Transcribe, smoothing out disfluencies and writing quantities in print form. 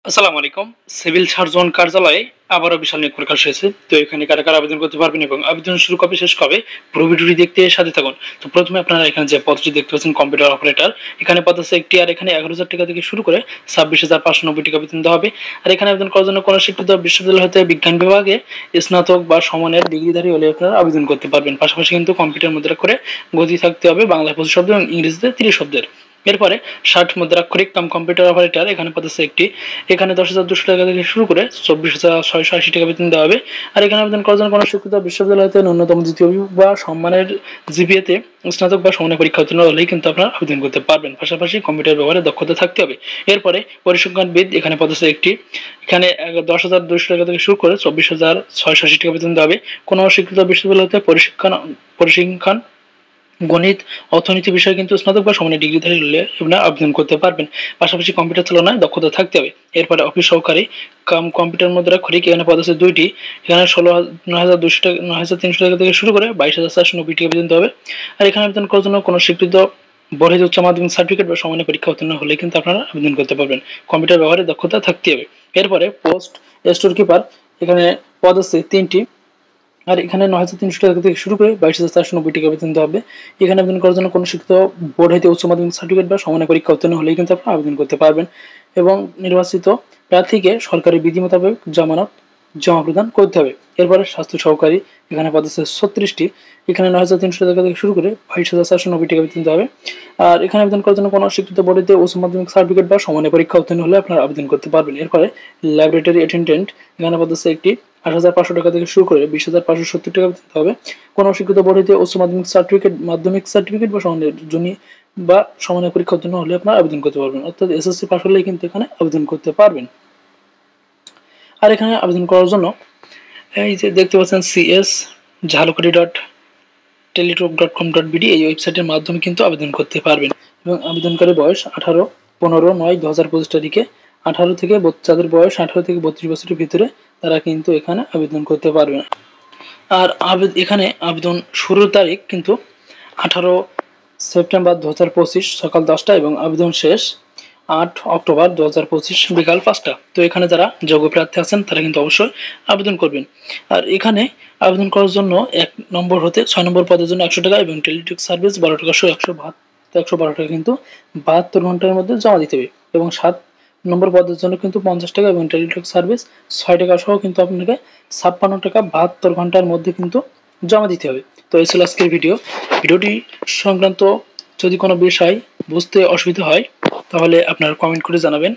আসসালামু আলাইকুম। Civil surgeon কার্যালয়ে আবারও বিশাল নিয়োগ প্রকাশ হয়েছে। তো এখানে কারা কারা আবেদন করতে পারবেন এবং আবেদন শুরু কবে শেষ কবে পুরো ভিডিওটি দেখতে সাথে থাকুন। তো প্রথমে আপনারা এখানে যে পদটি দেখতে পাচ্ছেন কম্পিউটার অপারেটর, এখানে পদ আছে একটি, আর এখানে 11,000 টাকা থেকে শুরু করে 26,590 টাকা বেতন দেওয়া হবে। আর এখানে আবেদন করার জন্য কোনো শিক্ষিত বিশ্ববিদ্যালয় হতে বিজ্ঞান বিভাগে স্নাতক বা সমানের ডিগ্রিধারী হলে আপনারা আবেদন করতে পারবেন। পাশাপাশি কিন্তু কম্পিউটার মুদ্রা করে গতি থাকতে হবে বাংলা 25 শব্দ এবং ইংরেজিতে 30 শব্দের। এরপরে 60 মুদ্রাক্ষরিক কাম কম্পিউটার অপারেটর, এখানে পদ আছে একটি, এখানে 10,200 টাকা থেকে শুরু করে 24,680 টাকা বেতন দেওয়া হবে। আর এখানে আবেদন করার জন্য কোনো স্বীকৃত বিশ্ববিদ্যালয় হতে ন্যূনতম দ্বিতীয় বা সম্মানের জিপিএতে স্নাতক বা সমানের পরীক্ষা উত্তীর্ণ হলেই কিন্তু আপনারা আবেদন করতে পারবেন। পাশাপাশি কম্পিউটার ব্যবহারে দক্ষতা থাকতে হবে। এরপরে পরিসংখ্যানবিদ, এখানে পদ আছে একটি, এখানে 10,200 টাকা থেকে শুরু করে 24,680 টাকা বেতন দেওয়া হবে। কোনো স্বীকৃত বিশ্ববিদ্যালয় হতে পরিসংখ্যান গণিত অর্থনীতি বিষয়ে কিন্তু স্নাতক বা সমানের ডিগ্রিধারী হলে আপনারা আবেদন করতে পারবেন। পাশাপাশি কম্পিউটার চালনায় দক্ষতা থাকতে হবে। এরপরে অফিস সহকারী কাম কম্পিউটার মুদ্রাক্ষরিক, এখানে পদ আছে দুইটি, এখানে 9,200 টাকা 9,300 টাকা থেকে শুরু করে 22,490 টাকা বেতন দেওয়া হবে। আর এখানে আবেদন করার জন্য কোনো স্বীকৃত বর্ধিত উচ্চ মাধ্যমিক সার্টিফিকেট বা সমানের পরীক্ষা উত্তীর্ণ হলে কিন্তু আপনারা আবেদন করতে পারবেন। কম্পিউটার ব্যবহারে দক্ষতা থাকতে হবে। এরপরে পোস্ট স্টোর কিপার, এখানে পদ আছে তিনটি, আর এখানে 9,300 টাকা থেকে শুরু করে 22,490 টাকা বেতন দেওয়া হবে। এখানে আবেদন করার জন্য কোনো শিক্ষিত বোর্ড হইতে উচ্চ মাধ্যমিক সার্টিফিকেট বা সমানের পরীক্ষা উত্তীর্ণ হলেই কিন্তু আপনারা আবেদন করতে পারবেন। এবং নির্বাচিত প্রার্থীকে সরকারি বিধি মোতাবেক জমা প্রদান করতে হবে। এরপরে স্বাস্থ্য সহকারী, এখানে পদ আছে 36টি, এখানে 9,300 টাকা থেকে শুরু করে 22,490 টাকা বেতন দেওয়া হবে। আর এখানে আবেদন করার জন্য কোনো শিক্ষিত বোর্ড হইতে উচ্চ মাধ্যমিক সার্টিফিকেট বা সমানের পরীক্ষা উত্তীর্ণ হলে আপনারা আবেদন করতে পারবেন। এরপরে ল্যাবরেটরি অ্যাটেন্ডেন্ট, এখানে পদ আছে একটি, 8,500 টাকা থেকে শুরু করে 20,570 টাকা দিতে হবে। কোনো শিক্ষিত বোর্ড হইতে উচ্চ মাধ্যমিক সার্টিফিকেট বা সমানের জন্য বা সমানের পরীক্ষা উত্তীর্ণ হলে আপনারা আবেদন করতে পারবেন। অর্থাৎ এসএসসি পাস হলেই কিন্তু এখানে আবেদন করতে পারবেন। আর এখানে আবেদন করার জন্য এই যে দেখতে পাচ্ছেন CS ঝালকাঠি.টেলিটক.com.bd এই ওয়েবসাইটের মাধ্যমে কিন্তু আবেদন করতে পারবেন। এবং আবেদনকারী বয়স 15/9/2025 তারিখে 18 থেকে যাদের বয়স 18 থেকে 32 বছরের ভিতরে তারা কিন্তু এখানে আবেদন করতে পারবেন। আর এখানে আবেদন শুরুর তারিখ কিন্তু 18 সেপ্টেম্বর 2025 সকাল 10টা এবং আবেদন শেষ 8 অক্টোবর 2025 বিকাল 5টা। তো এখানে যারা যোগ্য প্রার্থী আছেন তারা কিন্তু অবশ্যই আবেদন করবেন। আর এখানে আবেদন করার জন্য 1 নম্বর হতে 6 নম্বর পদের জন্য 100 টাকা এবং টেলিটক সার্ভিস 12 টাকা সহ 112 টাকা কিন্তু 72 ঘন্টার মধ্যে জমা দিতে হবে। এবং 7 নম্বর পদের জন্য কিন্তু 50 টাকা এবং টেলিটক সার্ভিস 6 টাকা সহ কিন্তু আপনাকে 56 টাকা 72 ঘন্টার মধ্যে কিন্তু জমা দিতে হবে। তো এই ছিল আজকের ভিডিওটি সংক্রান্ত যদি কোনো বিষয় বুঝতে অসুবিধা হয় তাহলে আপনারা কমেন্ট করে জানাবেন।